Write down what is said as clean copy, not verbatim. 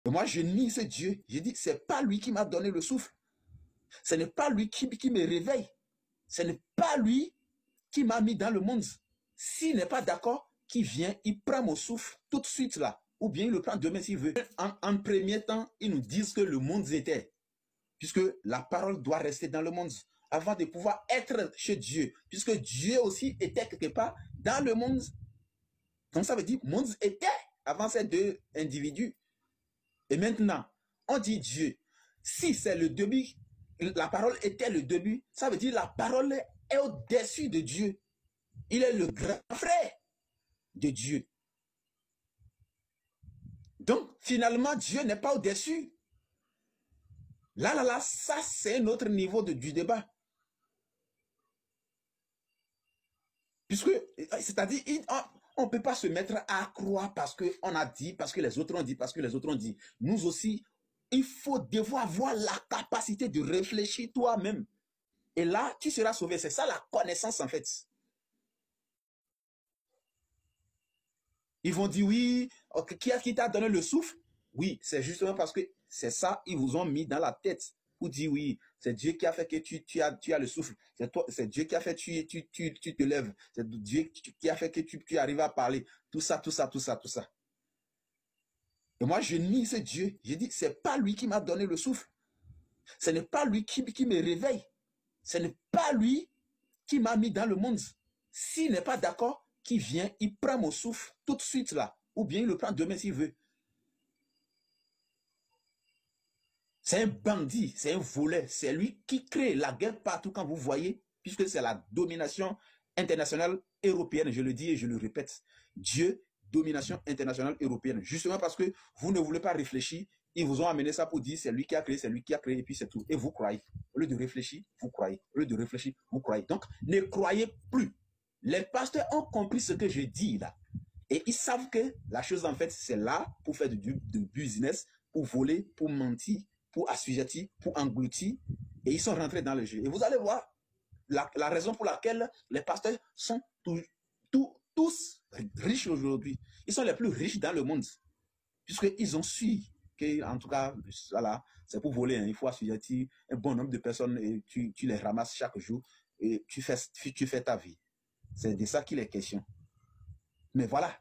Et moi, je nie ce Dieu. Je dis, c'est pas lui qui m'a donné le souffle. Ce n'est pas lui qui me réveille. Ce n'est pas lui qui m'a mis dans le monde. S'il n'est pas d'accord, qu'il vient, il prend mon souffle tout de suite là. Ou bien il le prend demain s'il veut. En premier temps, ils nous disent que le monde était. Puisque la parole doit rester dans le monde. Avant de pouvoir être chez Dieu. Puisque Dieu aussi était quelque part dans le monde. Donc ça veut dire le monde était avant ces deux individus. Et maintenant, on dit Dieu. Si c'est le début, la parole était le début, ça veut dire la parole est au-dessus de Dieu. Il est le grand frère de Dieu. Donc, finalement, Dieu n'est pas au-dessus. Là, ça, c'est un autre niveau du débat. Puisque, c'est-à-dire, on ne peut pas se mettre à croire parce qu'on a dit, parce que les autres ont dit, parce que les autres ont dit. Nous aussi, il faut devoir avoir la capacité de réfléchir toi-même. Et là, tu seras sauvé. C'est ça la connaissance en fait. Ils vont dire oui, qui t'a donné le souffle? Oui, c'est justement parce que c'est ça, ils vous ont mis dans la tête. Pour dire oui, c'est Dieu qui a fait que tu as le souffle. C'est Dieu qui a fait que tu te lèves. C'est Dieu qui a fait que tu arrives à parler. Tout ça. Et moi, je nie ce Dieu. Je dis, c'est pas lui qui m'a donné le souffle. Ce n'est pas lui qui me réveille. Ce n'est pas lui qui m'a mis dans le monde. S'il n'est pas d'accord, qu'il vient, il prend mon souffle tout de suite là. Ou bien il le prend demain s'il veut. C'est un bandit, c'est un voleur. C'est lui qui crée la guerre partout quand vous voyez, puisque c'est la domination internationale européenne. Je le dis et je le répète. Dieu, domination internationale européenne. Justement parce que vous ne voulez pas réfléchir, ils vous ont amené ça pour dire c'est lui qui a créé, et puis c'est tout. Et vous croyez. Au lieu de réfléchir, vous croyez. Au lieu de réfléchir, vous croyez. Donc, ne croyez plus. Les pasteurs ont compris ce que je dis là. Et ils savent que la chose en fait, c'est là pour faire du business, pour voler, pour mentir, pour assujettir, pour engloutir. Et ils sont rentrés dans le jeu. Et vous allez voir la raison pour laquelle les pasteurs sont tous riches aujourd'hui. Ils sont les plus riches dans le monde. Puisqu'ils ont su que, en tout cas, voilà, c'est pour voler. Hein. Il faut assujettir un bon nombre de personnes et tu les ramasses chaque jour et tu fais ta vie. C'est de ça qu'il est question. Mais voilà,